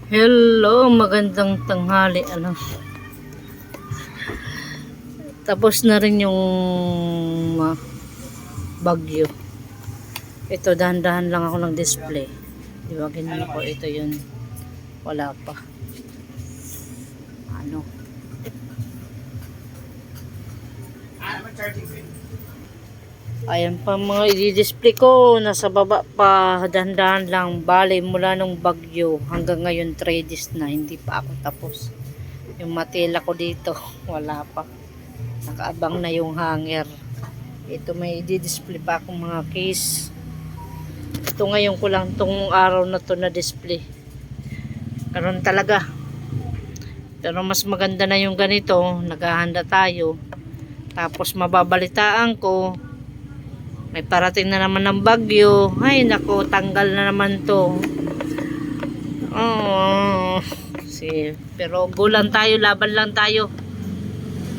Hello, magandang tanghali. Tapos na rin yung bagyo. Ito, dahan-dahan lang ako ng display. Iwagin mo ko, ito yun. Wala pa. Ayan pa mga i-display ko. Nasa baba pa, dahan-dahan lang. Bale, mula nung bagyo hanggang ngayon 3 days na. Hindi pa ako tapos. Yung matela ko dito, wala pa. Nakaabang na yung hanger. Ito may i-display pa akong mga case. Ito ngayon ko lang tong araw na to na display. Karon talaga. Pero mas maganda na yung ganito. Naghahanda tayo. Tapos mababalitaan ko. May parating na naman ng bagyo. Ay nako, tanggal na naman to. Oh, pero go lang tayo, laban lang tayo.